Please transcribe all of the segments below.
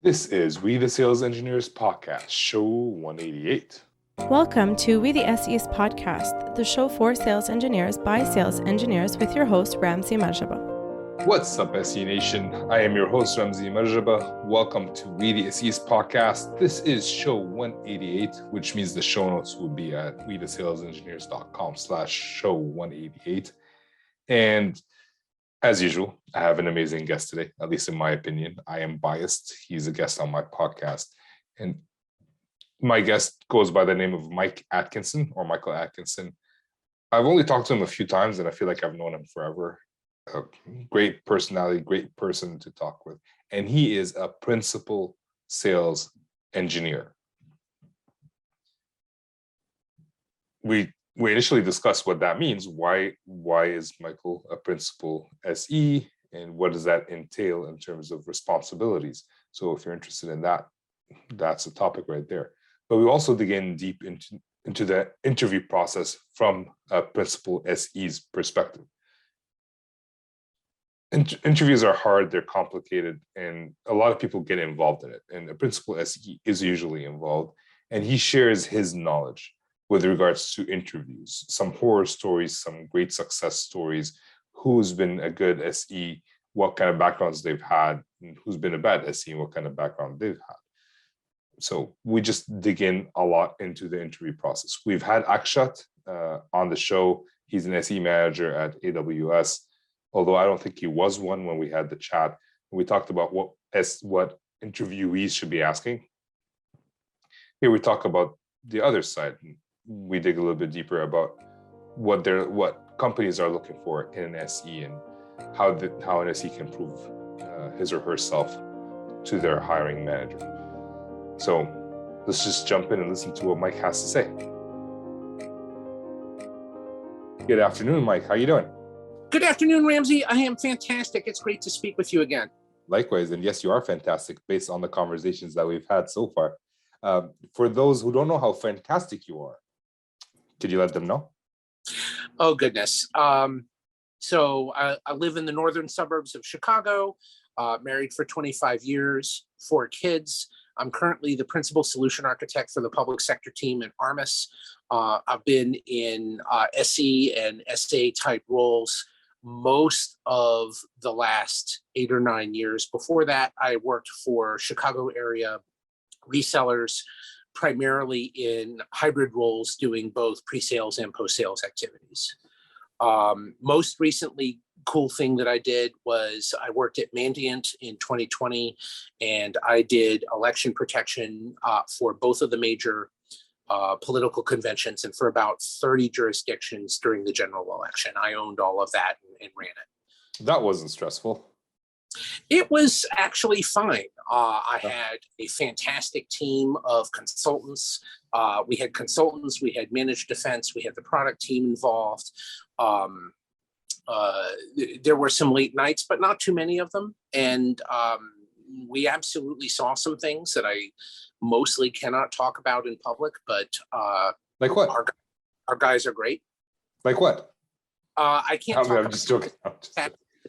This is We the Sales Engineers Podcast, show 188. Welcome to We the SEs Podcast, the show for sales engineers by sales engineers with your host, Ramzi Majaba. What's up, SE Nation? I am your host, Ramzi Majaba. Welcome to We the SEs Podcast. This is show 188, which means the show notes will be at wethesalesengineers.com/show 188. And as usual, I have an amazing guest today, at least in my opinion. I am biased. He's a guest on my podcast. And my guest goes by the name of Mike Atkinson or Michael Atkinson. I've only talked to him a few times and I feel like I've known him forever. A great personality, great person to talk with. And he is a principal sales engineer. We initially discussed what that means. Why is Michael a principal SE, and what does that entail in terms of responsibilities? So if you're interested in that, that's a topic right there. But we also dig in deep into the interview process from a principal SE's perspective. Interviews are hard, they're complicated, and a lot of people get involved in it. And a principal SE is usually involved, and he shares his knowledge with regards to interviews, some horror stories, some great success stories, who's been a good SE, what kind of backgrounds they've had, and who's been a bad SE, and what kind of background they've had. So we just dig in a lot into the interview process. We've had Akshat on the show. He's an SE manager at AWS, although I don't think he was one when we had the chat. We talked about what interviewees should be asking. Here we talk about the other side. We dig a little bit deeper about what companies are looking for in an SE and how an SE can prove his or herself to their hiring manager. So let's just jump in and listen to what Mike has to say. Good afternoon, Mike. How you doing? Good afternoon, Ramzi. I am fantastic. It's great to speak with you again. Likewise, and yes, you are fantastic based on the conversations that we've had so far. For those who don't know how fantastic you are, could you let them know? Oh, goodness. So I live in the northern suburbs of Chicago, married for 25 years, 4 kids. I'm currently the principal solution architect for the public sector team at Armis. I've been in SE and SA type roles most of the last 8 or 9 years. Before that, I worked for Chicago area resellers, primarily in hybrid roles, doing both pre-sales and post-sales activities. Most recently, cool thing that I did was I worked at Mandiant in 2020, and I did election protection for both of the major political conventions and for about 30 jurisdictions during the general election. I owned all of that and ran it. That wasn't stressful. It was actually fine. I had a fantastic team of consultants. We had consultants, we had managed defense, we had the product team involved. There were some late nights, but not too many of them. And we absolutely saw some things that I mostly cannot talk about in public, but like what? Our guys are great. Like what? I can't talk I'm just joking.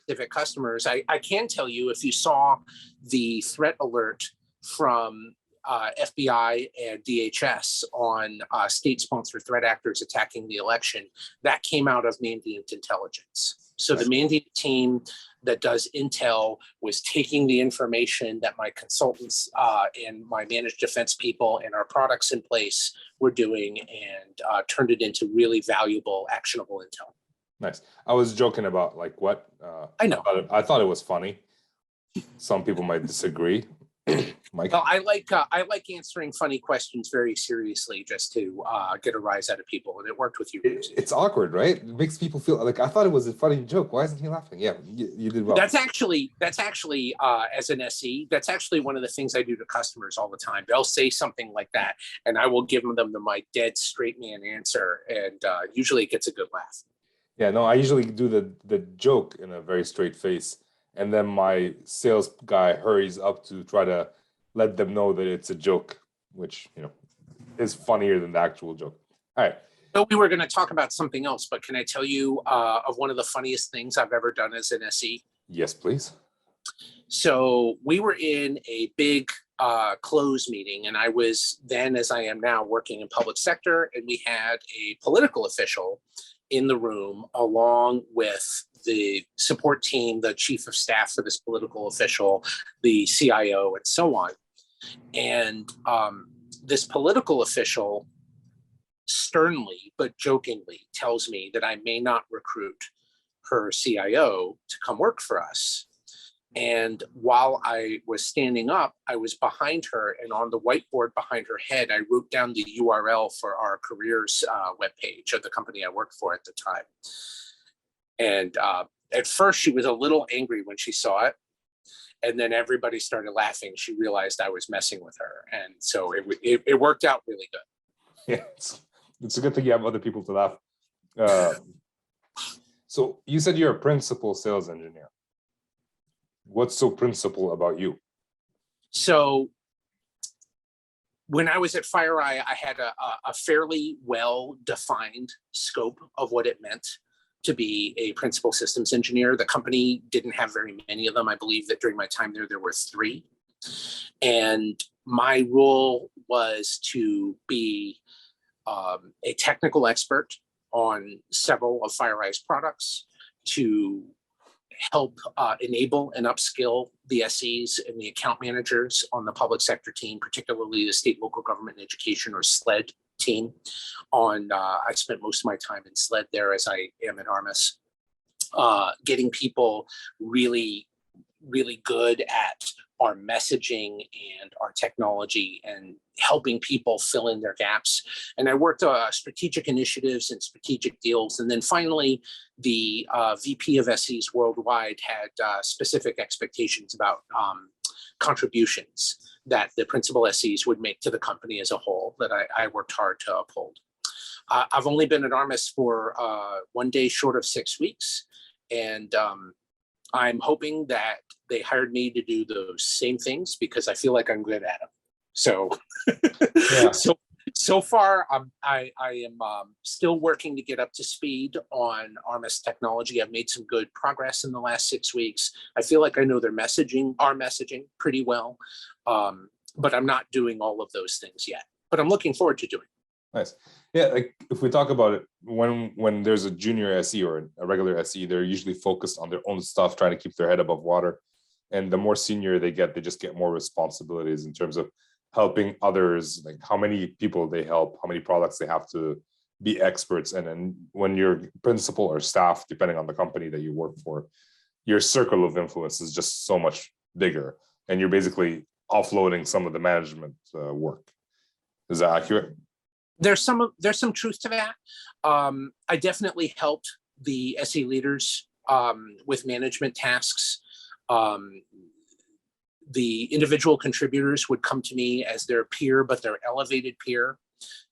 specific customers. I can tell you, if you saw the threat alert from FBI and DHS on state-sponsored threat actors attacking the election, that came out of Mandiant Intelligence. So the Mandiant team that does intel was taking the information that my consultants and my managed defense people and our products in place were doing and turned it into really valuable, actionable intel. Nice. I was joking about like what? I know. I thought it was funny. Some people might disagree. Mike? Well, I like answering funny questions very seriously just to get a rise out of people, and it worked with you. It's awkward, right? It makes people feel like I thought it was a funny joke. Why isn't he laughing? Yeah, you did well. That's actually as an SE, that's actually one of the things I do to customers all the time. They'll say something like that, and I will give them my dead straight man answer, and usually it gets a good laugh. Yeah, no, I usually do the joke in a very straight face. And then my sales guy hurries up to try to let them know that it's a joke, which, is funnier than the actual joke. All right. So we were going to talk about something else, but can I tell you of one of the funniest things I've ever done as an SE? Yes, please. So we were in a big closed meeting, and I was then, as I am now, working in public sector, and we had a political official in the room along with the support team, the chief of staff for this political official, the CIO, and so on. And this political official sternly but jokingly tells me that I may not recruit her CIO to come work for us. And while I was standing up, I was behind her, and on the whiteboard behind her head, I wrote down the URL for our careers webpage of the company I worked for at the time. And at first, she was a little angry when she saw it. And then everybody started laughing. She realized I was messing with her. And so it worked out really good. Yeah, it's a good thing you have other people to laugh. So you said you're a principal sales engineer. What's so principal about you? So when I was at FireEye, I had a fairly well-defined scope of what it meant to be a principal systems engineer. The company didn't have very many of them. I believe that during my time there were 3. And my role was to be a technical expert on several of FireEye's products, to help enable and upskill the SEs and the account managers on the public sector team, particularly the state, local government, and education, or SLED team. I spent most of my time in SLED there, as I am at Armis, getting people really, really good at our messaging and our technology and helping people fill in their gaps. And I worked strategic initiatives and strategic deals. And then finally, the VP of SEs worldwide had specific expectations about contributions that the principal SEs would make to the company as a whole that I worked hard to uphold. I've only been at Armis for 1 day short of 6 weeks. And I'm hoping that they hired me to do those same things because I feel like I'm good at them. So, Yeah. so far, I am still working to get up to speed on Armis technology. I've made some good progress in the last 6 weeks. I feel like I know our messaging pretty well, but I'm not doing all of those things yet. But I'm looking forward to doing it. Nice. Yeah, like if we talk about it, when there's a junior SE or a regular SE, they're usually focused on their own stuff, trying to keep their head above water. And the more senior they get just more responsibilities in terms of helping others, like how many people they help, how many products they have to be experts. And then when you're principal or staff, depending on the company that you work for, your circle of influence is just so much bigger. And you're basically offloading some of the management work. Is that accurate? There's some truth to that. I definitely helped the SE leaders with management tasks. The individual contributors would come to me as their peer, but their elevated peer,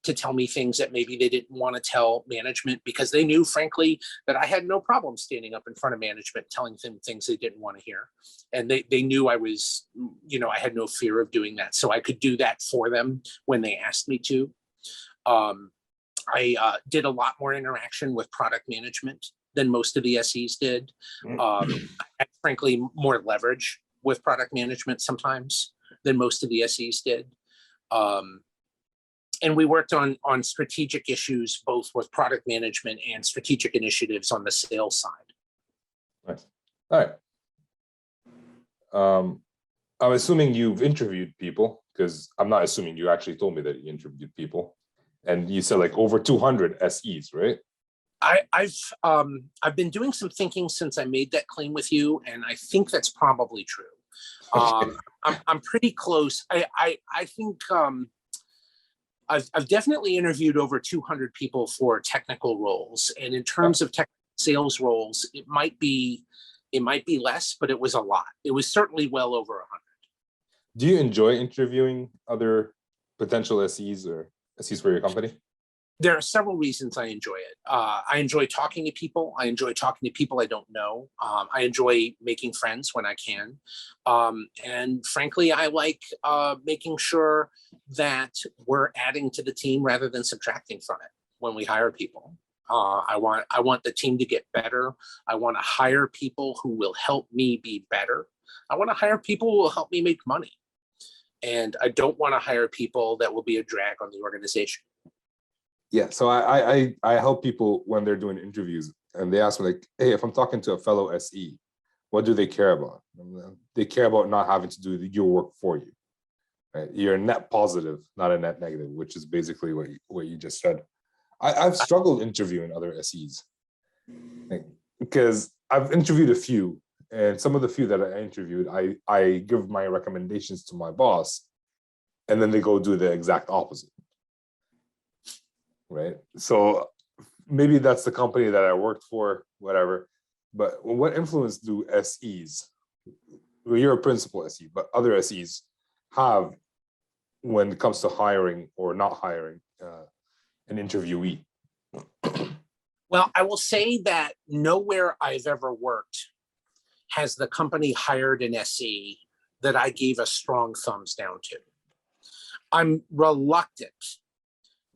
to tell me things that maybe they didn't want to tell management because they knew, frankly, that I had no problem standing up in front of management, telling them things they didn't want to hear. And they knew I was, I had no fear of doing that. So I could do that for them when they asked me to. I did a lot more interaction with product management than most of the SEs did. I had, frankly, more leverage with product management sometimes than most of the SEs did. And we worked on strategic issues, both with product management and strategic initiatives on the sales side. Nice. All right. I'm assuming you've interviewed people, because I'm not assuming, you actually told me that you interviewed people. And you said like over 200 SEs, right? I've been doing some thinking since I made that claim with you, and I think that's probably true. I'm pretty close. I think I've definitely interviewed over 200 people for technical roles, and in terms of tech sales roles, it might be less, but it was a lot. It was certainly well over 100. Do you enjoy interviewing other potential SEs or SEs for your company? There are several reasons I enjoy it. I enjoy talking to people. I enjoy talking to people I don't know. I enjoy making friends when I can. And frankly, I like making sure that we're adding to the team rather than subtracting from it when we hire people. I want the team to get better. I want to hire people who will help me be better. I want to hire people who will help me make money. And I don't want to hire people that will be a drag on the organization. Yeah, so I help people when they're doing interviews, and they ask me like, hey, if I'm talking to a fellow SE, what do they care about? They care about not having to do your work for you. Right? You're a net positive, not a net negative, which is basically what you just said. I've struggled interviewing other SEs, because I've interviewed a few, and some of the few that I interviewed, I give my recommendations to my boss, and then they go do the exact opposite. Right? So maybe that's the company that I worked for, whatever. But what influence do SEs, well, you're a principal SE, but other SEs have when it comes to hiring or not hiring an interviewee? Well, I will say that nowhere I've ever worked has the company hired an SE that I gave a strong thumbs down to. I'm reluctant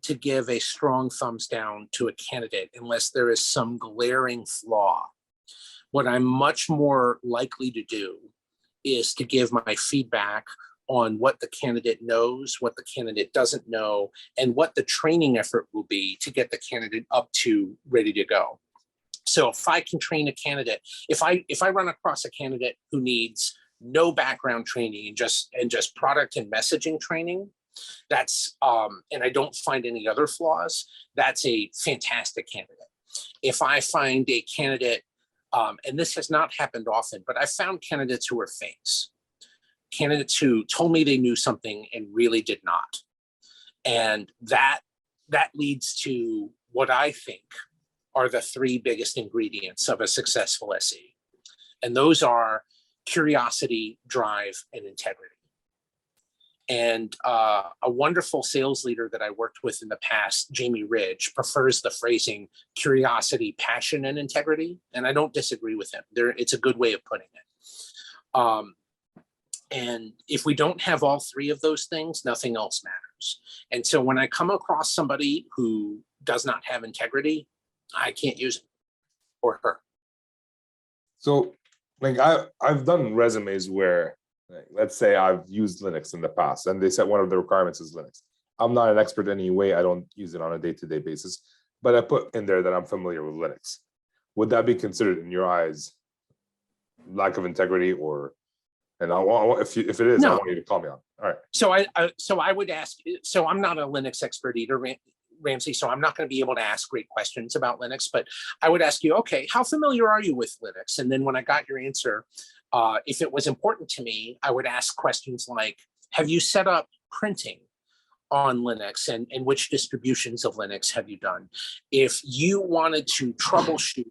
to give a strong thumbs down to a candidate unless there is some glaring flaw. What I'm much more likely to do is to give my feedback on what the candidate knows, what the candidate doesn't know, and what the training effort will be to get the candidate up to ready to go. So if I can train a candidate, if I run across a candidate who needs no background training and just product and messaging training, that's and I don't find any other flaws, that's a fantastic candidate. If I find a candidate, and this has not happened often, but I found candidates who were fakes, candidates who told me they knew something and really did not. And that leads to what I think are the three biggest ingredients of a successful SE. And those are curiosity, drive, and integrity. And a wonderful sales leader that I worked with in the past, Jamie Ridge, prefers the phrasing curiosity, passion, and integrity. And I don't disagree with him. It's a good way of putting it. And if we don't have all three of those things, nothing else matters. And so when I come across somebody who does not have integrity, I can't use him or her. So like I've done resumes where, like, let's say I've used Linux in the past and they said one of the requirements is Linux. I'm not an expert anyway. I don't use it on a day-to-day basis, but I put in there that I'm familiar with Linux. Would that be considered in your eyes lack of integrity, or, and if it is, No. I want you to call me on. All right. So I would ask, so I'm not a Linux expert either, Ramsey, so I'm not going to be able to ask great questions about Linux, but I would ask you, okay, how familiar are you with Linux? And then when I got your answer, if it was important to me, I would ask questions like, have you set up printing on Linux, and which distributions of Linux have you done? If you wanted to troubleshoot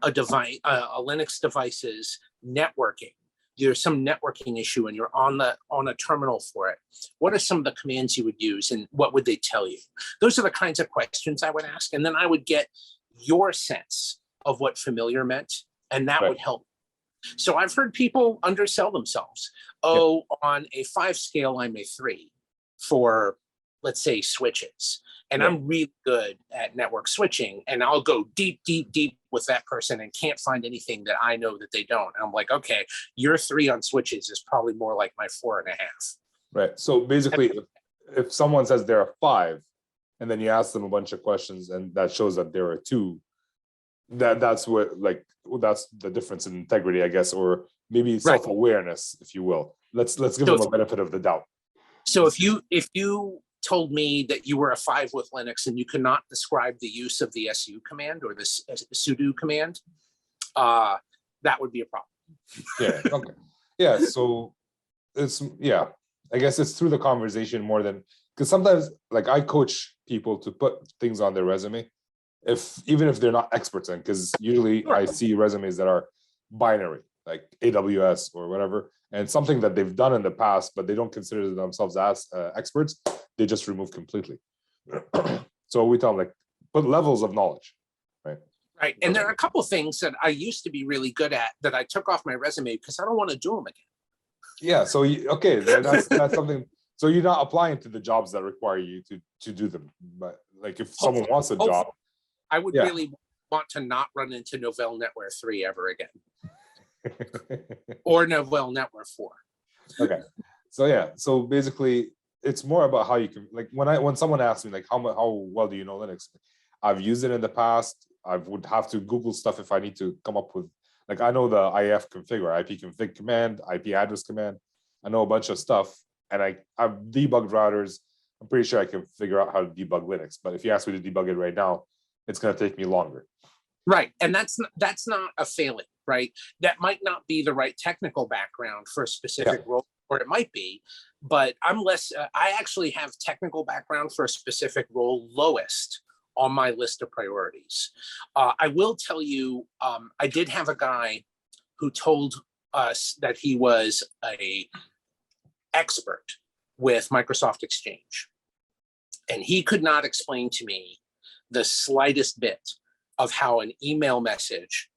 a device, a Linux device's networking, there's some networking issue and you're on a terminal for it, what are some of the commands you would use and what would they tell you? Those are the kinds of questions I would ask. And then I would get your sense of what familiar meant, and that would help. So I've heard people undersell themselves. Oh, on a 5 scale, I'm a 3 for, let's say, switches. And I'm really good at network switching, and I'll go deep, deep, deep with that person and can't find anything that I know that they don't. And I'm like, okay, your 3 on switches is probably more like my 4.5. Right. So basically, if someone says they're a 5, and then you ask them a bunch of questions, and that shows that they're a 2, that's the difference in integrity, I guess, or maybe self-awareness, if you will. Let's give them a benefit of the doubt. So if you told me that you were a 5 with Linux and you could not describe the use of the su command or the sudo command, that would be a problem. Yeah. Okay. Yeah. So I guess it's through the conversation more than, because sometimes, like, I coach people to put things on their resume, even if they're not experts in, because usually I see resumes that are binary, like AWS or whatever, and something that they've done in the past, but they don't consider themselves as experts, they just remove completely. So we tell them, like, put levels of knowledge, right? Right. And there are a couple of things that I used to be really good at that I took off my resume because I don't want to do them again. Yeah. So, that's something. So you're not applying to the jobs that require you to do them. But like, if someone wants a job, I would really want to not run into Novell NetWare 3 ever again. or well, Network 4. Okay. So yeah, so basically it's more about how you can, like when someone asks me like how well do you know Linux? I've used it in the past. I would have to Google stuff if I need to come up with, like I know the IF configure, IP config command, IP address command. I know a bunch of stuff, and I've debugged routers. I'm pretty sure I can figure out how to debug Linux. But if you ask me to debug it right now, it's going to take me longer. Right, and that's not a failing, right? That might not be the right technical background for a specific role, or it might be, but I'm less. I actually have technical background for a specific role lowest on my list of priorities. I will tell you, I did have a guy who told us that he was a expert with Microsoft Exchange, and he could not explain to me the slightest bit of how an email message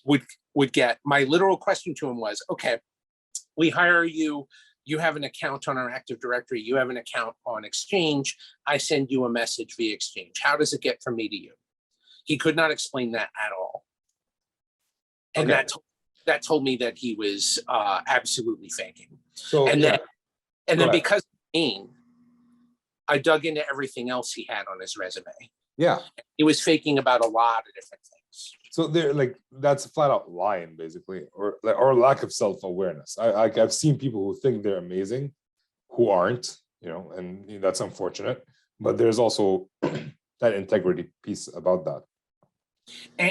would get. My literal question to him was, okay, we hire you, you have an account on our Active Directory, you have an account on Exchange, I send you a message via Exchange. How does it get from me to you? He could not explain that at all. And that told me that he was absolutely faking. So and then because I dug into everything else he had on his resume. Yeah. He was faking about a lot of different things. So they're like, that's flat out lying, basically, or lack of self-awareness. I've seen people who think they're amazing, who aren't, and that's unfortunate. But there's also that integrity piece about that.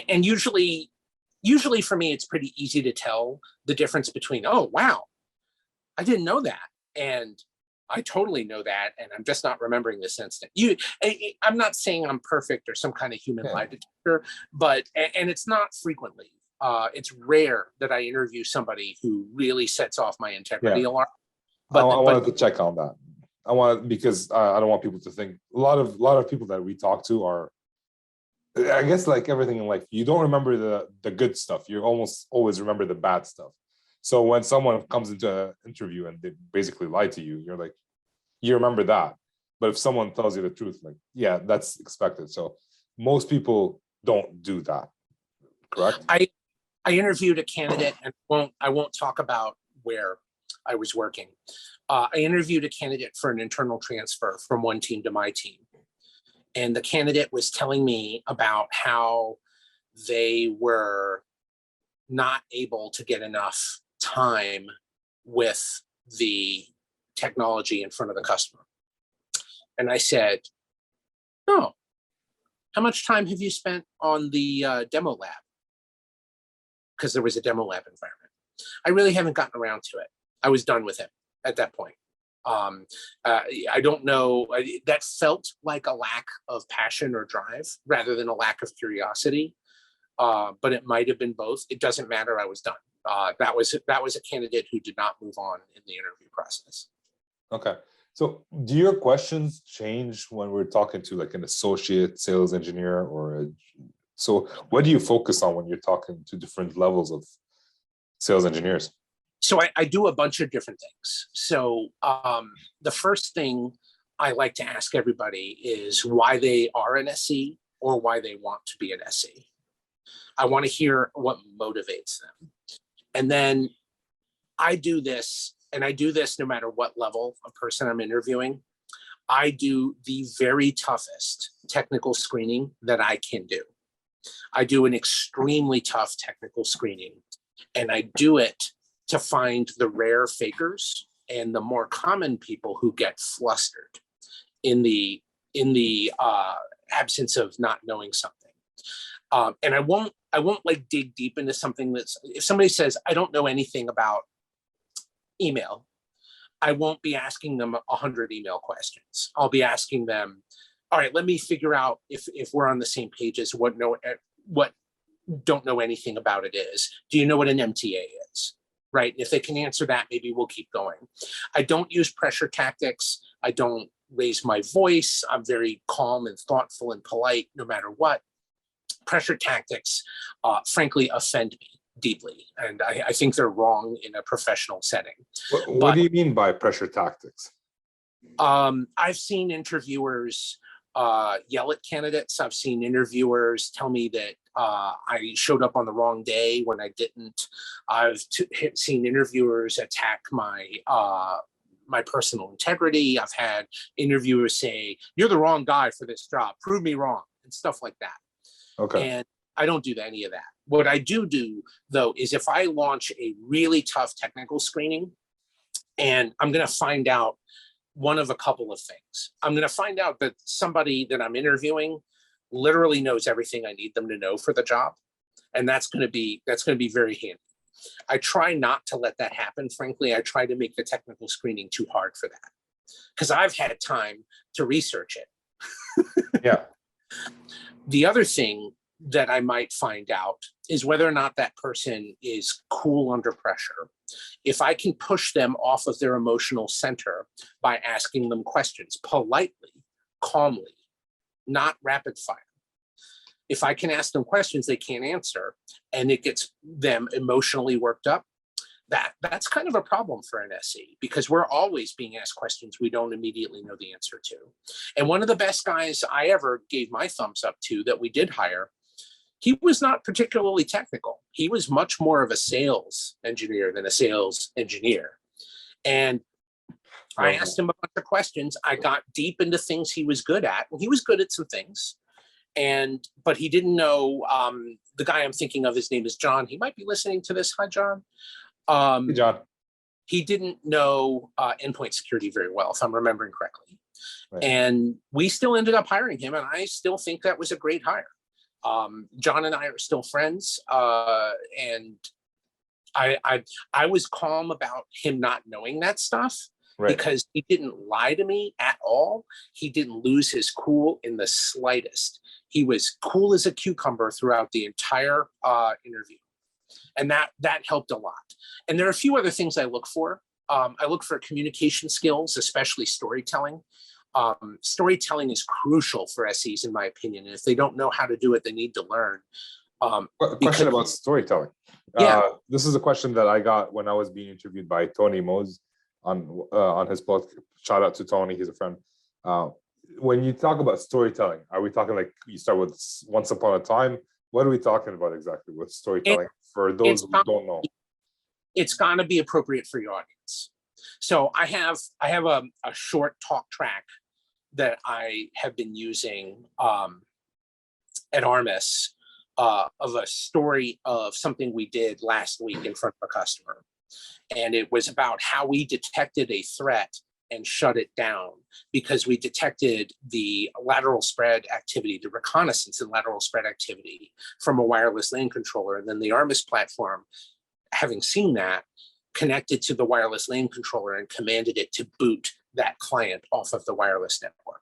And usually for me, it's pretty easy to tell the difference between, oh, wow, I didn't know that, and I totally know that, and I'm just not remembering this instant. I'm not saying I'm perfect or some kind of human lie detector, but it's not frequently. It's rare that I interview somebody who really sets off my integrity alarm. But I wanted to check on that. Because I don't want people to think, a lot of people that we talk to are, I guess, like everything in life, you don't remember the good stuff. You almost always remember the bad stuff. So when someone comes into an interview and they basically lie to you, you're like, you remember that. But if someone tells you the truth, like, yeah, that's expected. So most people don't do that, correct? I interviewed a candidate, and I won't talk about where I was working. I interviewed a candidate for an internal transfer from one team to my team. And the candidate was telling me about how they were not able to get enough time with the technology in front of the customer. And I said, oh, how much time have you spent on the demo lab? Because there was a demo lab environment. I really haven't gotten around to it. I was done with him at that point. I don't know, that felt like a lack of passion or drive rather than a lack of curiosity. But it might have been both. It doesn't matter. I was done. That was a candidate who did not move on in the interview process. Okay. So do your questions change when we're talking to like an associate sales engineer so what do you focus on when you're talking to different levels of sales engineers? So I do a bunch of different things. So the first thing I like to ask everybody is why they are an SE or why they want to be an SE. I want to hear what motivates them. And then I do this, and I do this no matter what level of person I'm interviewing. I do the very toughest technical screening that I can do. I do an extremely tough technical screening, and I do it to find the rare fakers and the more common people who get flustered in the absence of not knowing something. And I won't like dig deep into something that's, if somebody says, I don't know anything about email, I won't be asking them 100 email questions. I'll be asking them, all right, let me figure out if we're on the same page as what don't know anything about it is. Do you know what an MTA is? Right? If they can answer that, maybe we'll keep going. I don't use pressure tactics. I don't raise my voice. I'm very calm and thoughtful and polite no matter what. Pressure tactics, frankly, offend me deeply. And I think they're wrong in a professional setting. What do you mean by pressure tactics? I've seen interviewers yell at candidates. I've seen interviewers tell me that I showed up on the wrong day when I didn't. I've seen interviewers attack my my personal integrity. I've had interviewers say, "You're the wrong guy for this job. Prove me wrong," and stuff like that. Okay. And I don't do any of that. What I do, though, is if I launch a really tough technical screening, and I'm going to find out one of a couple of things. I'm going to find out that somebody that I'm interviewing literally knows everything I need them to know for the job, and that's going to be very handy. I try not to let that happen. Frankly, I try to make the technical screening too hard for that, because I've had time to research it. Yeah. The other thing that I might find out is whether or not that person is cool under pressure. If I can push them off of their emotional center by asking them questions politely, calmly, not rapid fire. If I can ask them questions they can't answer and it gets them emotionally worked up, that's kind of a problem for an SE, because we're always being asked questions we don't immediately know the answer to. And one of the best guys I ever gave my thumbs up to that we did hire, he was not particularly technical. He was much more of a sales engineer than a sales engineer. And I asked him a bunch of questions. I got deep into things he was good at. Well, he was good at some things, but he didn't know. The guy I'm thinking of, his name is John. He might be listening to this. Hi, John. Hey, John. He didn't know endpoint security very well, if I'm remembering correctly. Right. And we still ended up hiring him, and I still think that was a great hire. John and I are still friends, and I was calm about him not knowing that stuff, right, because he didn't lie to me at all. He didn't lose his cool in the slightest. He was cool as a cucumber throughout the entire interview, and that helped a lot. And there are a few other things I look for. I look for communication skills, especially storytelling. Storytelling is crucial for SEs, in my opinion. And if they don't know how to do it, they need to learn. Question about storytelling. Yeah. This is a question that I got when I was being interviewed by Tony Mose on his blog. Shout out to Tony, he's a friend. When you talk about storytelling, are we talking like you start with once upon a time? What are we talking about exactly with storytelling for those who don't know? It's got to be appropriate for your audience. So I have a short talk track that I have been using at Armis of a story of something we did last week in front of a customer. And it was about how we detected a threat and shut it down, because we detected the lateral spread activity, the reconnaissance and lateral spread activity from a wireless LAN controller. And then the Armis platform, having seen that, connected to the wireless LAN controller and commanded it to boot that client off of the wireless network.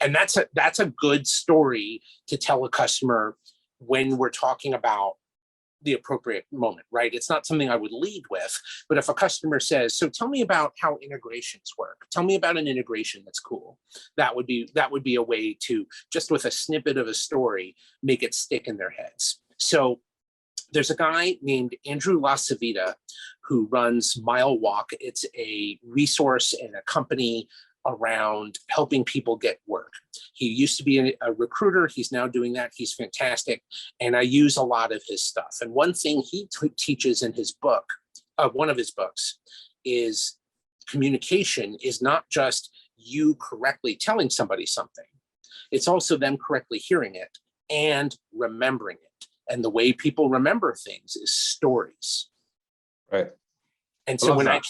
And that's a good story to tell a customer when we're talking about the appropriate moment, right? It's not something I would lead with, but if a customer says, "So tell me about how integrations work. Tell me about an integration that's cool," that would be a way to, just with a snippet of a story, make it stick in their heads. So there's a guy named Andrew LaCivita who runs Mile Walk. It's a resource and a company around helping people get work. He used to be a recruiter. He's now doing that. He's fantastic. And I use a lot of his stuff. And one thing he teaches in his book, one of his books, is communication is not just you correctly telling somebody something. It's also them correctly hearing it and remembering it. And the way people remember things is stories. Right. And so when I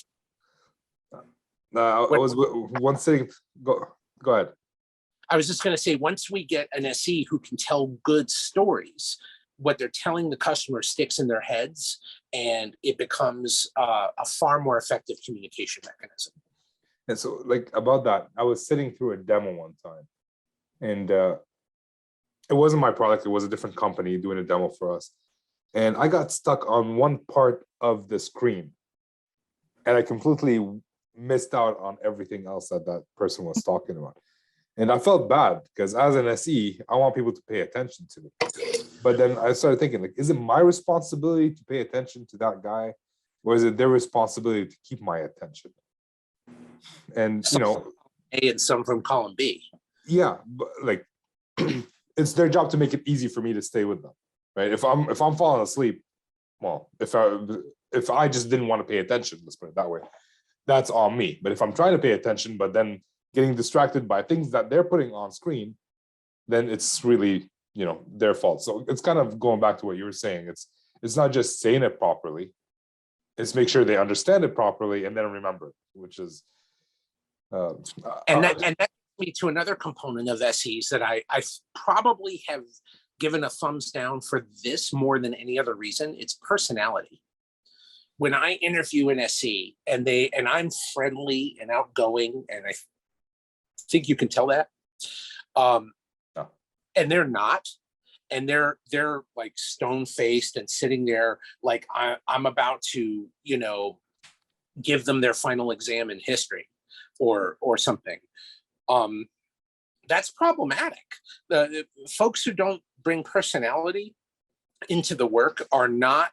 was one thing. Go ahead. I was just going to say, once we get an SE who can tell good stories, what they're telling the customer sticks in their heads, and it becomes a far more effective communication mechanism. And so, like, about that, I was sitting through a demo one time, and it wasn't my product. It was a different company doing a demo for us. And I got stuck on one part of the screen, and I completely missed out on everything else that person was talking about. And I felt bad, because as an SE, I want people to pay attention to me. But then I started thinking, like, is it my responsibility to pay attention to that guy, or is it their responsibility to keep my attention? And, some from A and some from column B. Yeah, but like it's their job to make it easy for me to stay with them, right? If I'm falling asleep, well, if I just didn't want to pay attention, let's put it that way, that's on me. But if I'm trying to pay attention, but then getting distracted by things that they're putting on screen, then it's really, their fault. So it's kind of going back to what you were saying. It's not just saying it properly, it's make sure they understand it properly and then remember it, which is and that leads me to another component of SEs that I probably have given a thumbs down for this more than any other reason. It's personality. When I interview an SE and I'm friendly and outgoing, and I think you can tell that, and they're not, and they're like stone-faced and sitting there like I'm about to, give them their final exam in history or something. That's problematic. The folks who don't bring personality into the work are not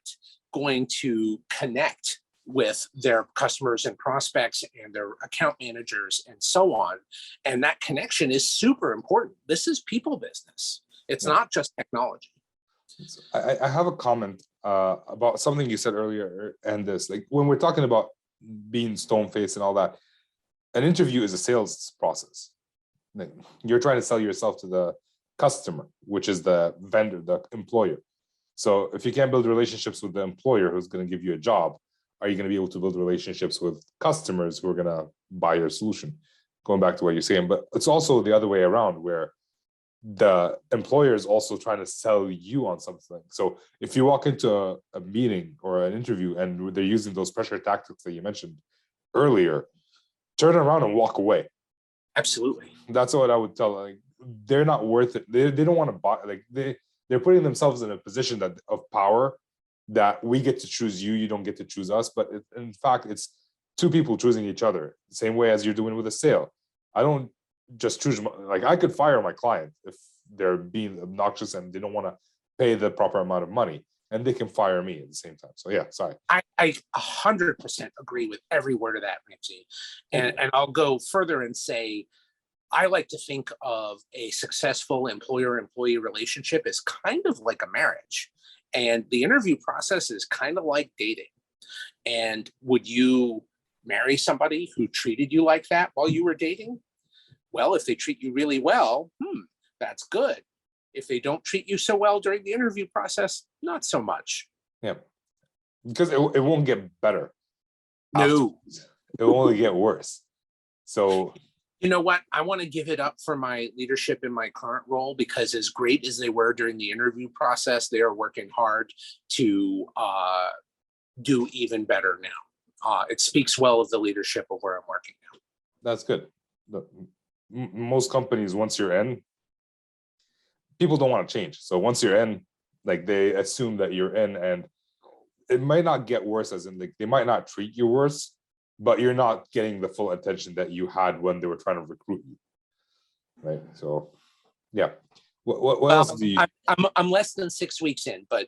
going to connect with their customers and prospects and their account managers and so on. And that connection is super important. This is people business. It's not just technology. I have a comment about something you said earlier, and this, like when we're talking about being stone-faced and all that, an interview is a sales process. Like, you're trying to sell yourself to the customer, which is the vendor, the employer. So if you can't build relationships with the employer who's going to give you a job, are you going to be able to build relationships with customers who are going to buy your solution? Going back to what you're saying, but it's also the other way around, where the employer is also trying to sell you on something. So if you walk into a meeting or an interview and they're using those pressure tactics that you mentioned earlier, turn around and walk away. Absolutely. That's what I would tell. Like, they're not worth it. They don't want to buy. Like, they're putting themselves in a position of power, that we get to choose you, you don't get to choose us. But in fact, it's two people choosing each other, the same way as you're doing with a sale. I don't just choose, like, I could fire my client if they're being obnoxious and they don't want to pay the proper amount of money, and they can fire me at the same time. So yeah, sorry. I 100% agree with every word of that, Ramsey. And I'll go further and say, I like to think of a successful employer-employee relationship as kind of like a marriage. And the interview process is kind of like dating. And would you marry somebody who treated you like that while you were dating? Well, if they treat you really well, that's good. If they don't treat you so well during the interview process, not so much. Yeah, because it won't get better. No. Afterwards. It will only get worse. So, you know what? I want to give it up for my leadership in my current role, because as great as they were during the interview process, they are working hard to do even better now. It speaks well of the leadership of where I'm working now. That's good. Most companies, once you're in, people don't want to change. So once you're in, like, they assume that you're in, and it might not get worse, as in, like, they might not treat you worse, but you're not getting the full attention that you had when they were trying to recruit you, right? So, yeah. What else do you? I'm less than 6 weeks in, but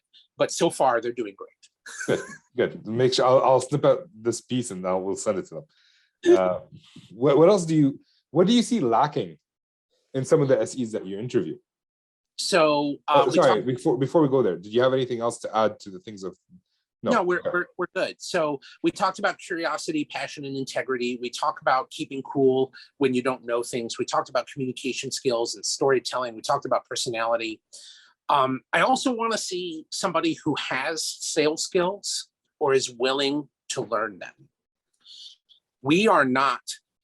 so far they're doing great. Good. Make sure I'll snip out this piece and then we'll send it to them. What else do you? What do you see lacking in some of the SEs that you interview? So sorry, before we go there, did you have anything else to add to the things of? No, we're good. So we talked about curiosity, passion, and integrity. We talk about keeping cool when you don't know things. We talked about communication skills and storytelling. We talked about personality. I also want to see somebody who has sales skills or is willing to learn them. We are not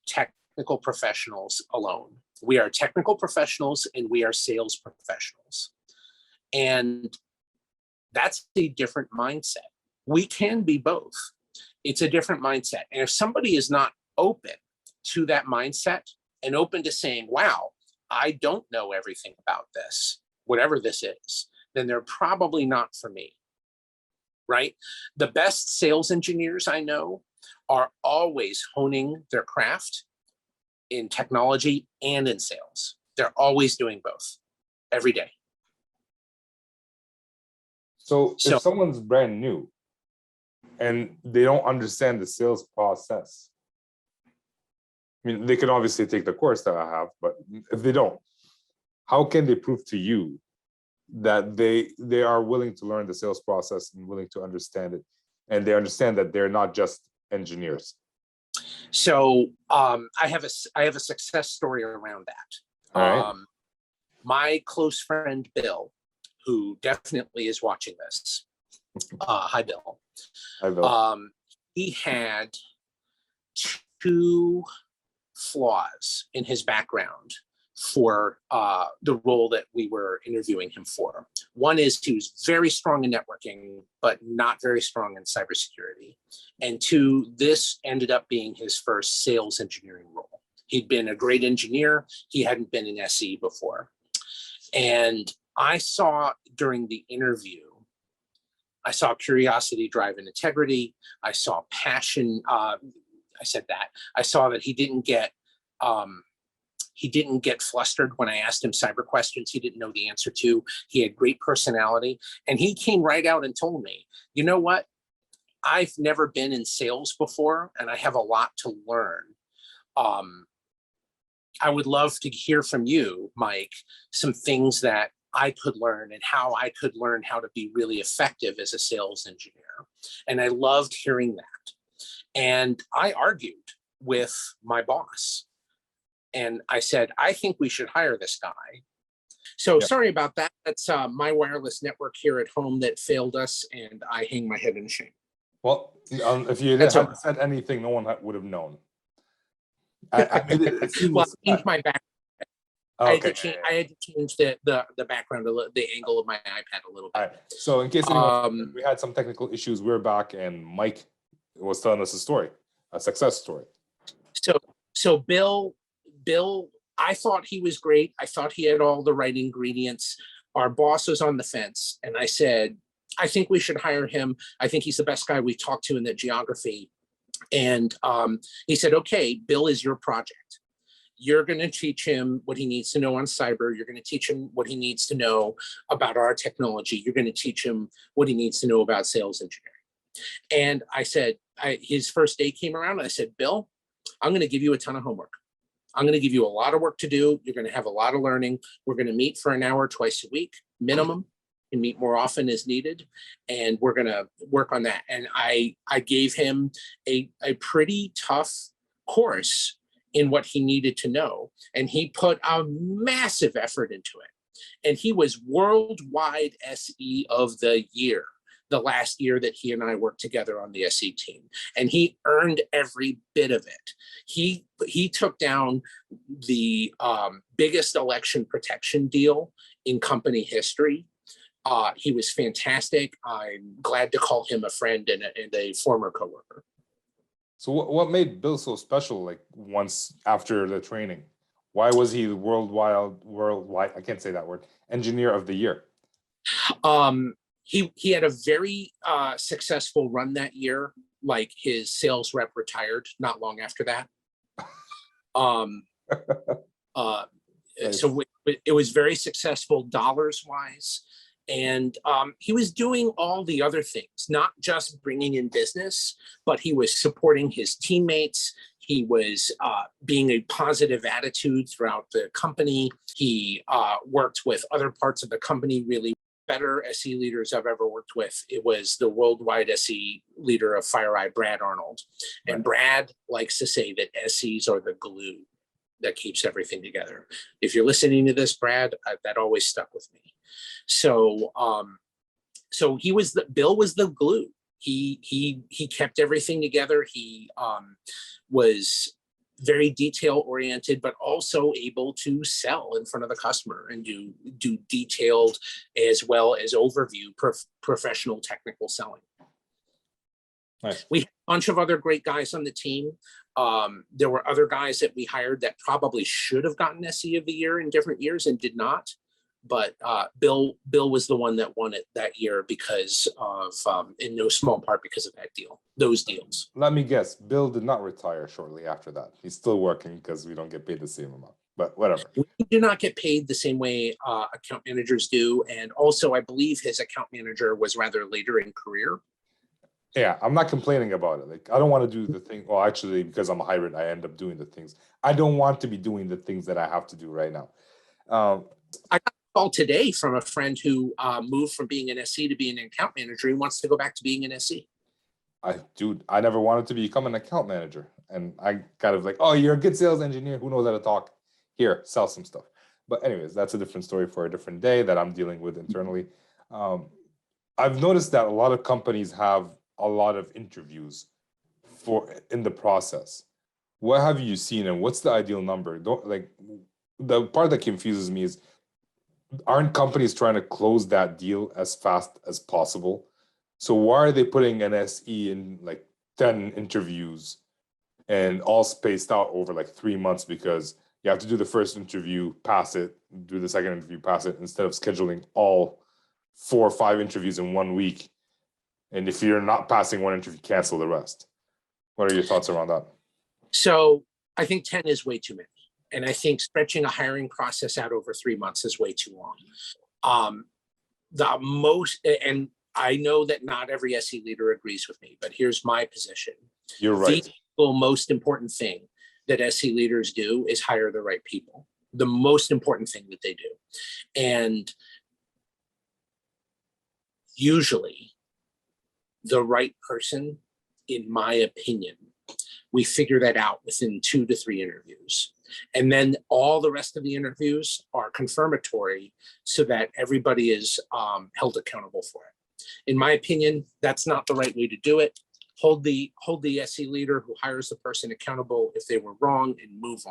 technical professionals alone. We are technical professionals and we are sales professionals. And that's a different mindset. We can be both. It's a different mindset. And if somebody is not open to that mindset and open to saying, wow, I don't know everything about this, whatever this is, then they're probably not for me, right? The best sales engineers I know are always honing their craft in technology and in sales. They're always doing both every day. So if someone's brand new and they don't understand the sales process, mean, they can obviously take the course that I have, but if they don't, how can they prove to you that they are willing to learn the sales process and willing to understand it, and they understand that they're not just engineers? So I have a success story around that. All right. My close friend Bill, who definitely is watching this, hi Bill. I will. He had two flaws in his background for the role that we were interviewing him for. One is he was very strong in networking, but not very strong in cybersecurity. And two, this ended up being his first sales engineering role. He'd been a great engineer. He hadn't been in SE before. And I saw during the interview, I saw curiosity, drive, and integrity. I saw passion. I saw that he didn't get flustered when I asked him cyber questions he didn't know the answer to. He had great personality. And he came right out and told me, you know what? I've never been in sales before, and I have a lot to learn. I would love to hear from you, Mike, some things that I could learn and how I could learn how to be really effective as a sales engineer. And I loved hearing that. And I argued with my boss. And I said, I think we should hire this guy. So sorry about that. That's my wireless network here at home that failed us, and I hang my head in shame. Well, if you hadn't said anything, no one would have known. I made it seamless. Well, I changed my back. Okay. I had to change the background, the angle of my iPad a little bit. All right. So in case anyone, we had some technical issues, we're back, and Mike was telling us a story, a success story. So Bill, I thought he was great. I thought he had all the right ingredients. Our boss was on the fence, and I said, I think we should hire him. I think he's the best guy we've talked to in the geography. And he said, okay, Bill is your project. You're going to teach him what he needs to know on cyber. You're going to teach him what he needs to know about our technology. You're going to teach him what he needs to know about sales engineering. And I said, his first day came around, and I said, Bill, I'm going to give you a ton of homework. I'm going to give you a lot of work to do. You're going to have a lot of learning. We're going to meet for an hour twice a week, minimum, and meet more often as needed. And we're going to work on that. And I gave him a pretty tough course in what he needed to know. And he put a massive effort into it. And he was worldwide SE of the year, the last year that he and I worked together on the SE team. And he earned every bit of it. He took down the biggest election protection deal in company history. He was fantastic. I'm glad to call him a friend and a former coworker. So what made Bill so special, like once after the training? Why was he the worldwide, I can't say that word, engineer of the year? He had a very successful run that year. Like his sales rep retired not long after that. Nice. So it was very successful dollars wise. And he was doing all the other things, not just bringing in business, but he was supporting his teammates. He was being a positive attitude throughout the company. He worked with other parts of the company really better SE leaders I've ever worked with. It was the worldwide SE leader of FireEye, Brad Arnold. And Brad likes to say that SEs are the glue that keeps everything together. If you're listening to this, Brad, that always stuck with me. So Bill was the glue. He kept everything together. He was very detail oriented, but also able to sell in front of the customer and do detailed as well as overview professional technical selling. Nice. We had a bunch of other great guys on the team. There were other guys that we hired that probably should have gotten SE of the year in different years and did not. But Bill was the one that won it that year because of, in no small part because of that deal, those deals. Let me guess, Bill did not retire shortly after that. He's still working because we don't get paid the same amount, but whatever. We do not get paid the same way account managers do. And also, I believe his account manager was rather later in career. Yeah, I'm not complaining about it. Like, I don't want to do the thing. Well, actually, because I'm a hybrid, I end up doing the things. I don't want to be doing the things that I have to do right now. I got a call today from a friend who moved from being an SE to being an account manager. He wants to go back to being an SE. I never wanted to become an account manager. And I kind of like, oh, you're a good sales engineer who knows how to talk. Here, sell some stuff. But anyways, that's a different story for a different day that I'm dealing with internally. I've noticed that a lot of companies have a lot of interviews in the process. What have you seen, and what's the ideal number? The part that confuses me is, aren't companies trying to close that deal as fast as possible? So why are they putting an SE in like 10 interviews and all spaced out over like 3 months? Because you have to do the first interview, pass it, do the second interview, pass it, instead of scheduling all 4 or 5 interviews in 1 week. And if you're not passing one interview, cancel the rest. What are your thoughts around that? So I think 10 is way too many. And I think stretching a hiring process out over 3 months is way too long. And I know that not every SE leader agrees with me, but here's my position. You're right. The most important thing that SE leaders do is hire the right people. The most important thing that they do. And usually the right person, in my opinion, we figure that out within 2 to 3 interviews. And then all the rest of the interviews are confirmatory so that everybody is held accountable for it. In my opinion, that's not the right way to do it. Hold the SE leader who hires the person accountable if they were wrong, and move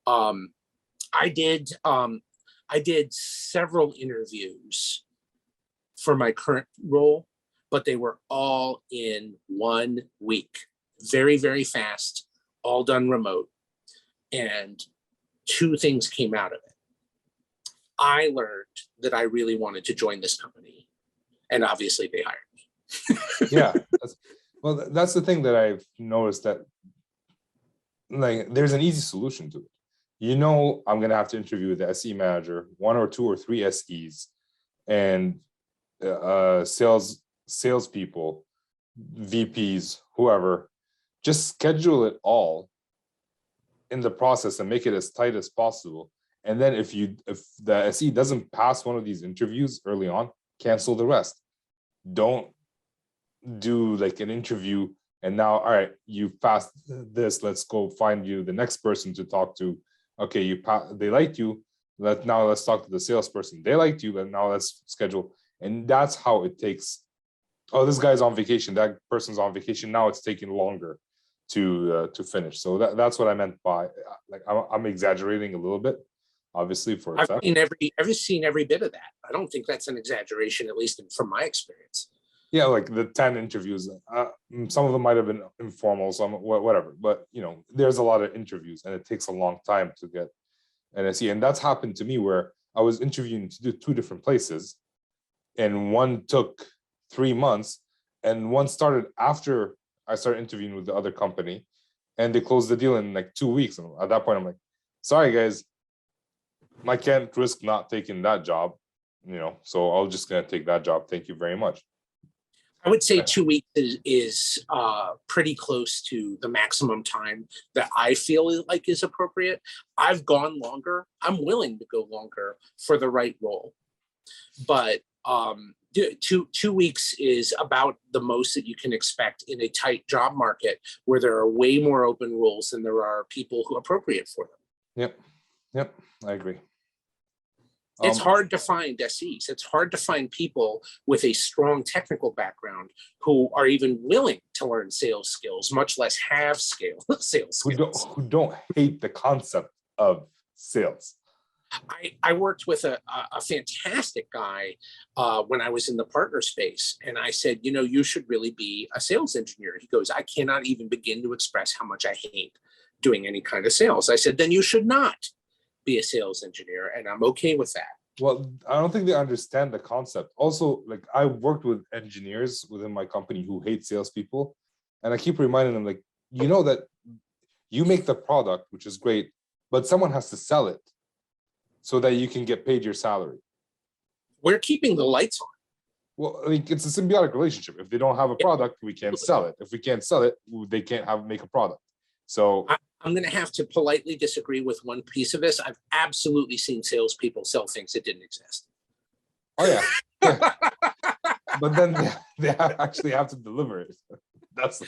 on. I did several interviews for my current role, but they were all in 1 week. Very, very fast, all done remote. And 2 things came out of it. I learned that I really wanted to join this company, and obviously they hired me. Yeah, that's the thing that I've noticed, that like there's an easy solution to it. I'm gonna have to interview the SE manager, 1 or 2 or 3 SEs, and salespeople, VPs, whoever. Just schedule it all in the process and make it as tight as possible. And then if the SE doesn't pass one of these interviews early on, cancel the rest. Don't do like an interview and now, all right, you passed this, let's go find you the next person to talk to. Okay, they liked you. Now let's talk to the salesperson. They liked you, but now let's schedule. And that's how it takes. Oh, this guy's on vacation, that person's on vacation. Now it's taking longer to finish. So that's what I meant by, like, I'm exaggerating a little bit, obviously, for effect. I've seen every bit of that. I don't think that's an exaggeration, at least from my experience. Yeah, like the 10 interviews, some of them might have been informal, some whatever, but there's a lot of interviews and it takes a long time to get an SE. And that's happened to me where I was interviewing to do 2 different places, and one took 3 months and one started after I started interviewing with the other company, and they closed the deal in like 2 weeks. And at that point, I'm like, sorry guys, I can't risk not taking that job, so I'm just gonna take that job. Thank you very much. I would say 2 weeks is pretty close to the maximum time that I feel like is appropriate. I've gone longer. I'm willing to go longer for the right role, but 2 weeks is about the most that you can expect in a tight job market where there are way more open roles than there are people who are appropriate for them. Yep, I agree. It's hard to find SEs. It's hard to find people with a strong technical background who are even willing to learn sales skills, much less have sales skills. Who don't hate the concept of sales. I worked with a fantastic guy when I was in the partner space. And I said, you should really be a sales engineer. He goes, I cannot even begin to express how much I hate doing any kind of sales. I said, then you should not be a sales engineer. And I'm okay with that. Well, I don't think they understand the concept. Also, like, I worked with engineers within my company who hate salespeople. And I keep reminding them, like, that you make the product, which is great, but someone has to sell it so that you can get paid your salary. We're keeping the lights on. Well, I mean, it's a symbiotic relationship. If they don't have a product, we can't sell it. If we can't sell it, they can't make a product. So I'm going to have to politely disagree with one piece of this. I've absolutely seen salespeople sell things that didn't exist. oh yeah. But then they actually have to deliver it. That's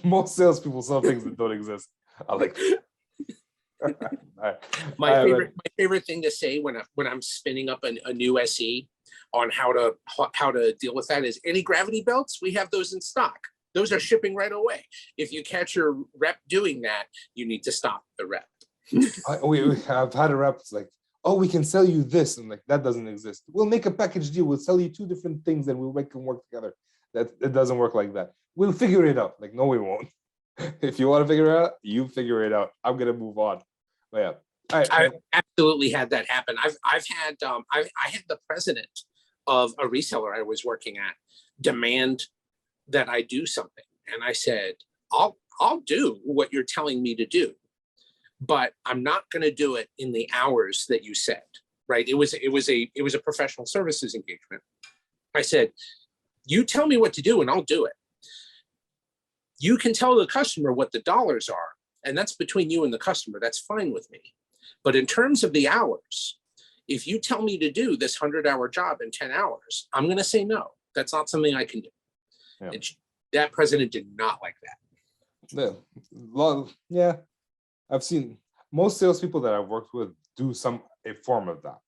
most salespeople sell things that don't exist. I like. My favorite thing to say when I'm spinning up a new SE on how to deal with that is anti-gravity belts. We have those in stock. Those are shipping right away. If you catch your rep doing that, you need to stop the rep. I've had a rep like, oh, we can sell you this, and like that doesn't exist. We'll make a package deal. We'll sell you two different things, and we'll make them work together. That it doesn't work like that. We'll figure it out. Like, no, we won't. If you want to figure it out, you figure it out. I'm gonna move on. But yeah, I absolutely had that happen. I had the president of a reseller I was working at demand that I do something, and I said, I'll do what you're telling me to do, but I'm not going to do it in the hours that you said. Right? It was a professional services engagement. I said, you tell me what to do, and I'll do it. You can tell the customer what the dollars are, and that's between you and the customer. That's fine with me. But in terms of the hours, if you tell me to do this 100-hour job in 10 hours, I'm going to say no. That's not something I can do. Yeah. That president did not like that. Yeah. I've seen most salespeople that I've worked with do a form of that.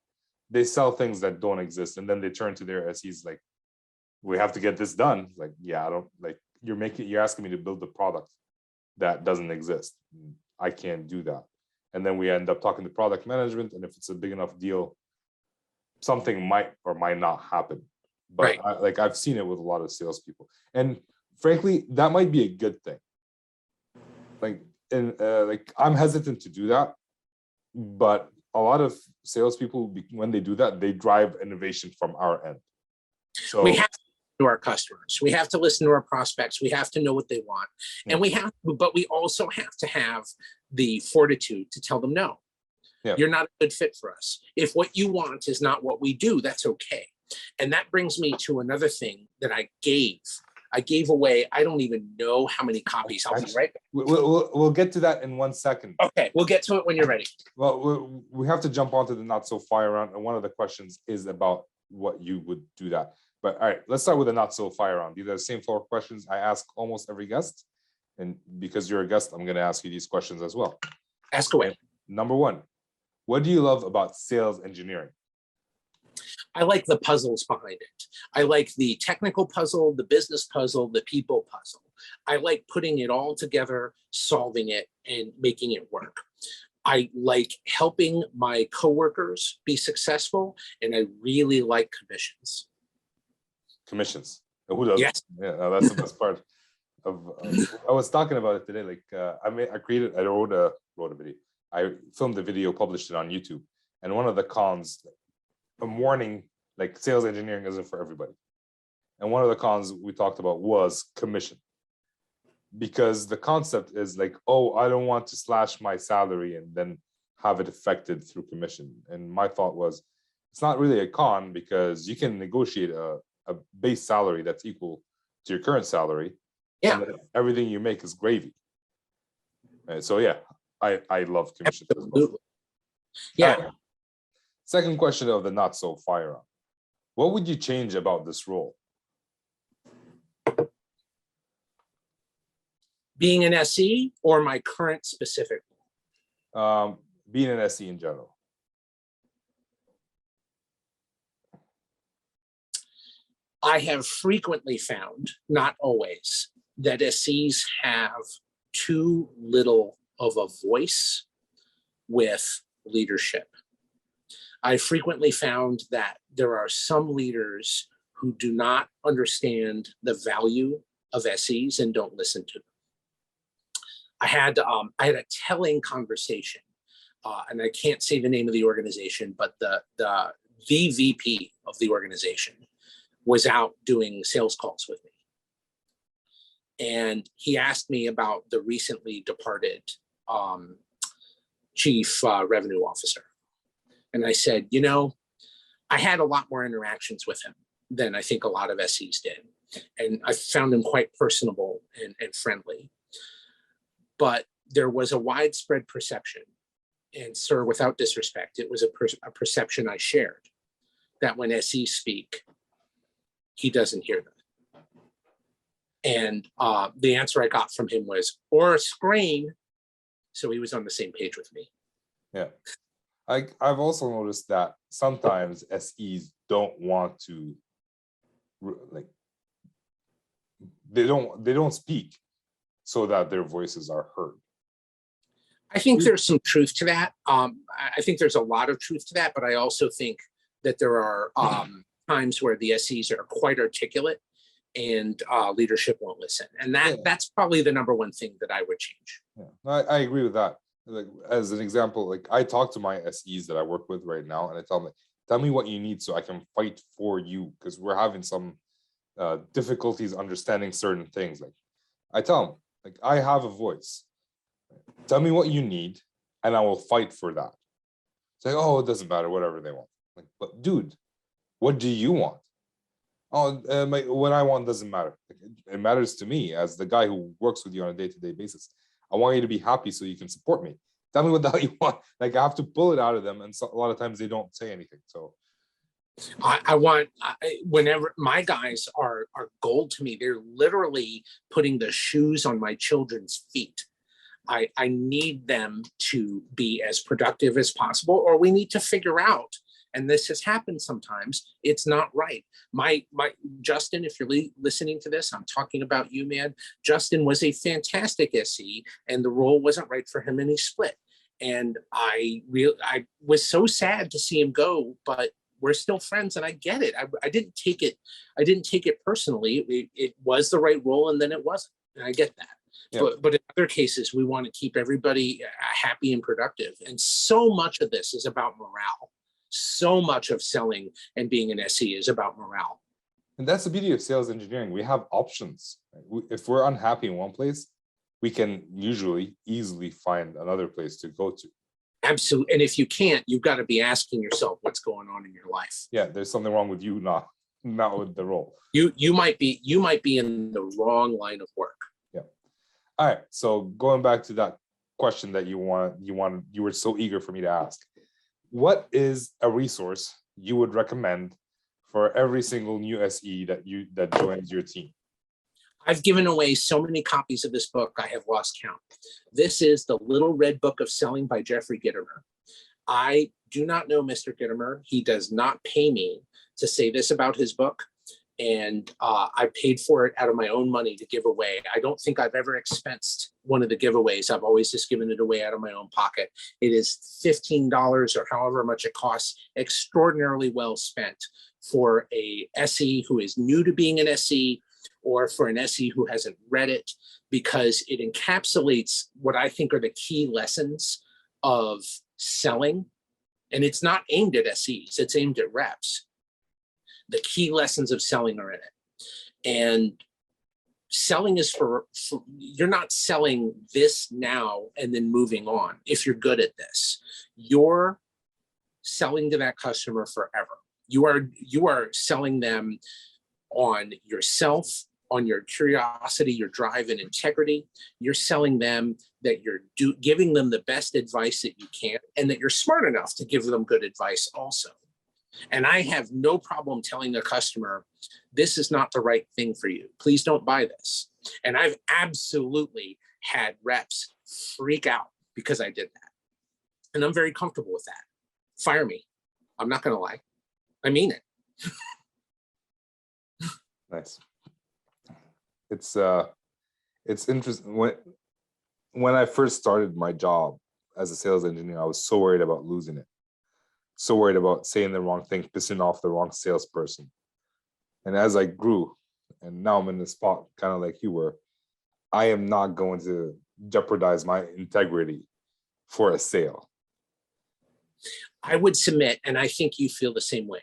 They sell things that don't exist, and then they turn to their SEs like, we have to get this done. Like, yeah, I don't like you're asking me to build the product that doesn't exist. I can't do that. And then we end up talking to product management, and if it's a big enough deal, something might or might not happen. But right. I've seen it with a lot of salespeople, and frankly, that might be a good thing. Like I'm hesitant to do that, but a lot of salespeople, when they do that, they drive innovation from our end. So we have to listen to our customers. We have to listen to our prospects. We have to know what they want, and but we also have to have the fortitude to tell them no. Yeah. You're not a good fit for us. If what you want is not what we do, that's okay. And that brings me to another thing that I gave away. I don't even know how many copies. I'll be right back. We'll get to that in 1 second. Okay, we'll get to it when you're ready. Well, we have to jump onto the not so fire round, and one of the questions is about what you would do that. But all right, let's start with the not so fire round. These are the same 4 questions I ask almost every guest, and because you're a guest, I'm going to ask you these questions as well. Ask away. Number 1, what do you love about sales engineering? I like the puzzles behind it. I like the technical puzzle, the business puzzle, the people puzzle. I like putting it all together, solving it, and making it work. I like helping my coworkers be successful, and I really like commissions. Commissions. Who doesn't? Yes. Yeah, that's the best part. I was talking about it today. Like I wrote a video. I filmed a video, published it on YouTube, and one of the cons, I'm warning, like sales engineering isn't for everybody. And one of the cons we talked about was commission. Because the concept is like, oh, I don't want to slash my salary and then have it affected through commission. And my thought was, it's not really a con, because you can negotiate a base salary that's equal to your current salary. Yeah. And everything you make is gravy. And so yeah, I love commission. Absolutely. Yeah. Right. Second question of the not so fire round. What would you change about this role? Being an SE or my current specific role? Being an SE in general. I have frequently found, not always, that SEs have too little of a voice with leadership. I frequently found that there are some leaders who do not understand the value of SEs and don't listen to them. I had a telling conversation, and I can't say the name of the organization, but the VP of the organization was out doing sales calls with me. And he asked me about the recently departed chief revenue officer. And I said, I had a lot more interactions with him. than I think a lot of SEs did. And I found him quite personable and friendly. But there was a widespread perception, and sir, without disrespect, it was a perception I shared, that when SEs speak, he doesn't hear them. And the answer I got from him was, or a screen. So he was on the same page with me. Yeah. I've also noticed that sometimes SEs don't want to, like, they don't speak so that their voices are heard. I think there's some truth to that. I think there's a lot of truth to that, but I also think that there are times where the SEs are quite articulate and leadership won't listen. And that's probably the number one thing that I would change. Yeah, I agree with that. Like, as an example, like, I talk to my SEs that I work with right now, and I tell me what you need so I can fight for you, because we're having some difficulties understanding certain things. Like, I tell them, like, I have a voice. Tell me what you need, and I will fight for that. It's like, oh, it doesn't matter, whatever they want. Like, but dude, what do you want? Oh, what I want doesn't matter. It matters to me as the guy who works with you on a day-to-day basis. I want you to be happy so you can support me. Tell me what the hell you want. Like, I have to pull it out of them, and so, a lot of times they don't say anything. So whenever my guys are gold to me, they're literally putting the shoes on my children's feet. I need them to be as productive as possible, or we need to figure out, and this has happened sometimes, it's not right. My Justin, if you're listening to this, I'm talking about you, man. Justin was a fantastic SE, and the role wasn't right for him, and he split. And I was so sad to see him go, but we're still friends, and I get it. I didn't take it personally. It was the right role, and then it wasn't, and I get that. Yeah. But in other cases, we want to keep everybody happy and productive. And so much of this is about morale. So much of selling and being an SE is about morale. And that's the beauty of sales engineering. We have options. If we're unhappy in one place, we can usually easily find another place to go to. Absolutely. And if you can't, you've got to be asking yourself what's going on in your life. Yeah, there's something wrong with you, not with the role. You might be in the wrong line of work. Yeah. All right. So going back to that question that you were so eager for me to ask. What is a resource you would recommend for every single new SE that joins your team? I've given away so many copies of this book, I have lost count. This is The Little Red Book of Selling by Jeffrey Gitomer. I do not know Mr. Gitomer. He does not pay me to say this about his book. And I paid for it out of my own money to give away. I don't think I've ever expensed one of the giveaways. I've always just given it away out of my own pocket. It is $15 or however much it costs, extraordinarily well spent for a SE who is new to being an SE, or for an SE who hasn't read it, because it encapsulates what I think are the key lessons of selling. And it's not aimed at SEs, it's aimed at reps. The key lessons of selling are in it. And selling is for you're not selling this now and then moving on. If you're good at this, you're selling to that customer forever. You are selling them on yourself, on your curiosity, your drive and integrity. You're selling them that you're giving them the best advice that you can, and that you're smart enough to give them good advice also. And I have no problem telling a customer, this is not the right thing for you. Please don't buy this. And I've absolutely had reps freak out because I did that. And I'm very comfortable with that. Fire me. I'm not going to lie. I mean it. Nice. It's interesting. When I first started my job as a sales engineer, I was so worried about losing it. So worried about saying the wrong thing, pissing off the wrong salesperson. And as I grew, and now I'm in the spot kind of like you were, I am not going to jeopardize my integrity for a sale. I would submit, and I think you feel the same way,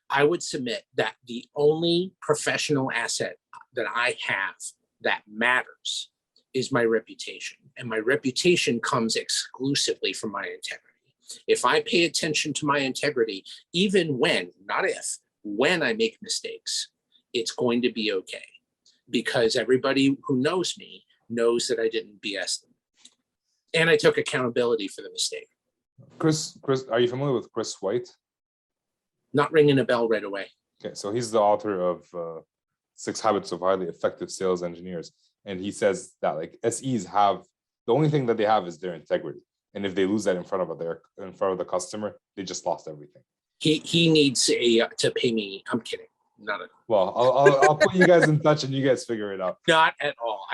I would submit that the only professional asset that I have that matters is my reputation. And my reputation comes exclusively from my integrity. If I pay attention to my integrity, even when, not if, when I make mistakes, it's going to be okay, because everybody who knows me knows that I didn't BS them. And I took accountability for the mistake. Chris, are you familiar with Chris White? Not ringing a bell right away. Okay, so he's the author of 6 Habits of Highly Effective Sales Engineers. And he says that like SEs have, the only thing that they have is their integrity. And if they lose that in front of the customer, they just lost everything. He needs to pay me. I'm kidding. Not at all. Well, I'll put you guys in touch and you guys figure it out. Not at all.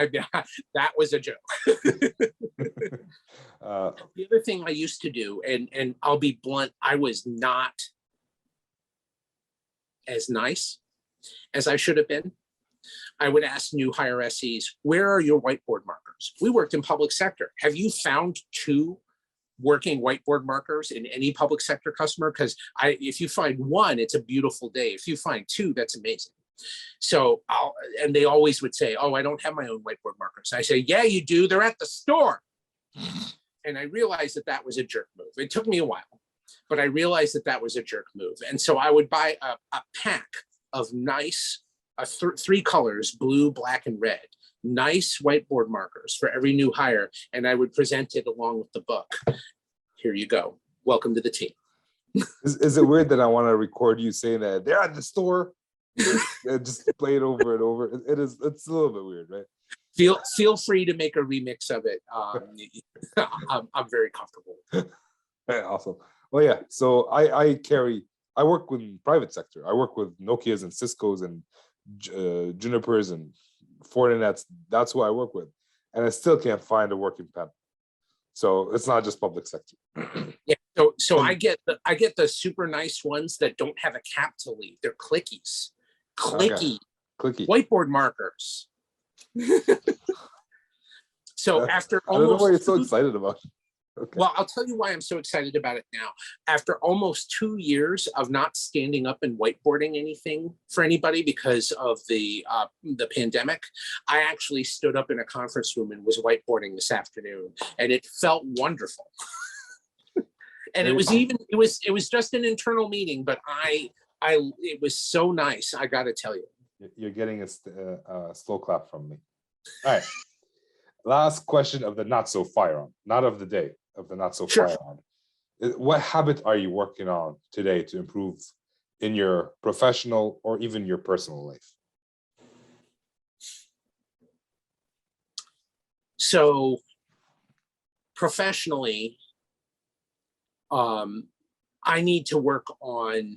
That was a joke. The other thing I used to do, and I'll be blunt, I was not as nice as I should have been. I would ask new hire SEs, where are your whiteboard markers? We worked in public sector. Have you found 2 working whiteboard markers in any public sector customer? Because if you find 1, it's a beautiful day. If you find 2, that's amazing. So and they always would say, oh, I don't have my own whiteboard markers. I say, yeah, you do. They're at the store. And I realized that that was a jerk move. It took me a while, but I realized that that was a jerk move. And so I would buy a pack of nice 3 colors, blue, black, and red, nice whiteboard markers for every new hire. And I would present it along with the book. Here you go. Welcome to the team. Is it weird that I want to record you saying that they're at the store? And just play it over and over. It's a little bit weird, right? Feel free to make a remix of it. I'm very comfortable. Awesome. Well, yeah. So I work with private sector. I work with Nokias and Cisco's and Junipers and Fortinets. That's who I work with, and I still can't find a working pen. So it's not just public sector. Yeah. So I get the super nice ones that don't have a cap to leave. They're clickies. Clicky whiteboard markers. So after I don't know almost why you're so excited about it. Okay. Well, I'll tell you why I'm so excited about it now. After almost 2 years of not standing up and whiteboarding anything for anybody because of the pandemic, I actually stood up in a conference room and was whiteboarding this afternoon, and it felt wonderful. And it was just an internal meeting, but it was so nice. I got to tell you. You're getting a slow clap from me. All right. Last question of the not so firearm, not of the day, of the not so firearm. What habit are you working on today to improve in your professional or even your personal life? So professionally, I need to work on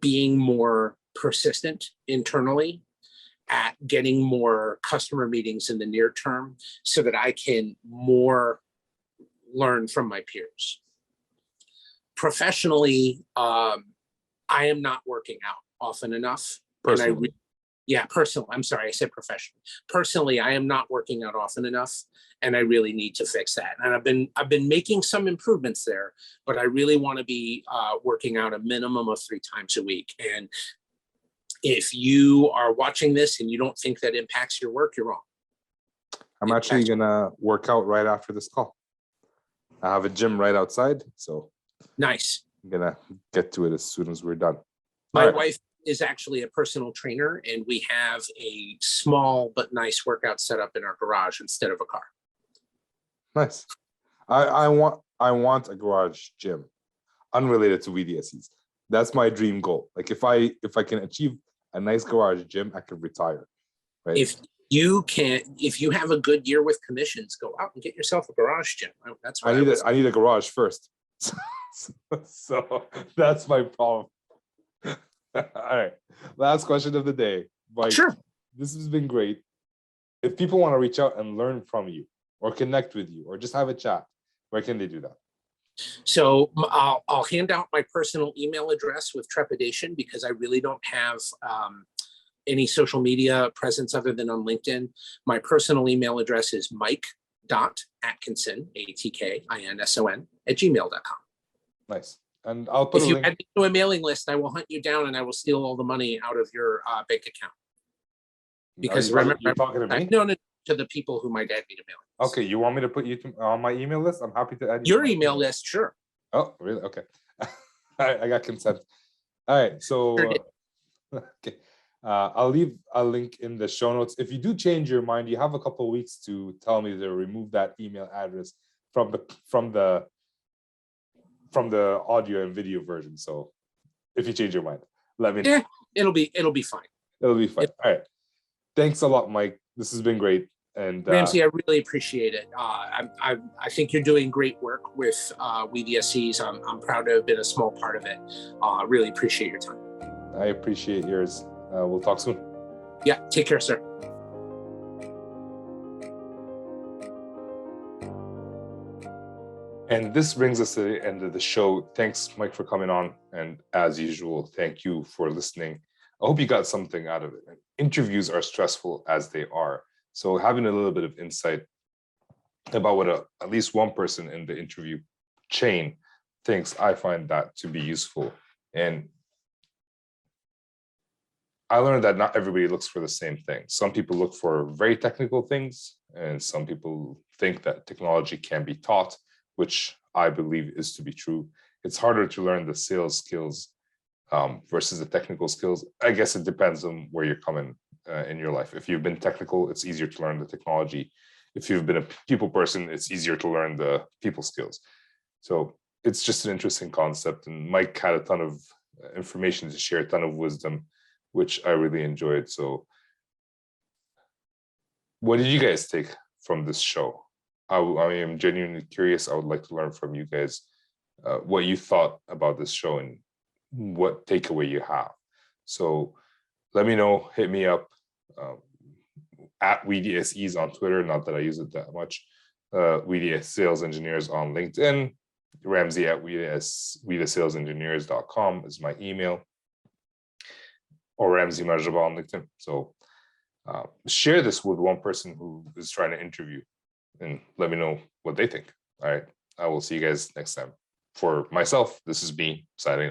being more persistent internally at getting more customer meetings in the near term so that I can more learn from my peers. Professionally, I am not working out often enough. Personally. Personally. I'm sorry, I said professionally. Personally, I am not working out often enough, and I really need to fix that. And I've been making some improvements there, but I really want to be working out a minimum of 3 times a week. And if you are watching this and you don't think that impacts your work, you're wrong. I'm actually gonna work out right after this call. I have a gym right outside, so nice. I'm gonna get to it as soon as we're done. My wife is actually a personal trainer, and we have a small but nice workout set up in our garage instead of a car. Nice. I want a garage gym, unrelated to VDSEs. That's my dream goal. Like if I can achieve a nice garage gym, I can retire. Right. If you have a good year with commissions, go out and get yourself a garage gym. That's what I need a garage first. So that's my problem. All right. Last question of the day. Mike, sure. This has been great. If people want to reach out and learn from you or connect with you or just have a chat, where can they do that? So I'll hand out my personal email address with trepidation because I really don't have any social media presence other than on LinkedIn. My personal email address is mike.atkinson, ATKINSON, @gmail.com. Nice. And I'll put if you add me to a mailing list, I will hunt you down and I will steal all the money out of your bank account. Because remember, you're talking to me? No, to the people who might add me to mailing. Okay, you want me to put you on my email list? I'm happy to add you. Your email list, sure. Oh, really? Okay. All right, I got consent. All right, so Sure Okay. I'll leave a link in the show notes. If you do change your mind, you have a couple of weeks to tell me to remove that email address from the audio and video version. So if you change your mind, let me know. Yeah, it'll be fine. It'll be fine. All right. Thanks a lot, Mike. This has been great. And Ramsey, I really appreciate it. I think you're doing great work with We the SEs. I'm proud to have been a small part of it. Really appreciate your time. I appreciate yours. We'll talk soon. Yeah, take care, sir. And this brings us to the end of the show. Thanks, Mike, for coming on. And as usual, thank you for listening. I hope you got something out of it. Interviews are stressful as they are. So having a little bit of insight about what at least one person in the interview chain thinks, I find that to be useful. And I learned that not everybody looks for the same thing. Some people look for very technical things, and some people think that technology can be taught, which I believe is to be true. It's harder to learn the sales skills versus the technical skills. I guess it depends on where you're coming in your life. If you've been technical, it's easier to learn the technology. If you've been a people person, it's easier to learn the people skills. So it's just an interesting concept. And Mike had a ton of information to share, a ton of wisdom, which I really enjoyed. So what did you guys take from this show? I am genuinely curious. I would like to learn from you guys what you thought about this show and what takeaway you have. So let me know, hit me up at WeDSEs on Twitter, not that I use it that much. WeDS Sales Engineers on LinkedIn. Ramsey at WeDSSalesEngineers.com is my email. Or Ramsey Marjaba on LinkedIn. So share this with one person who is trying to interview and let me know what they think. All right. I will see you guys next time. For myself, this is me signing off.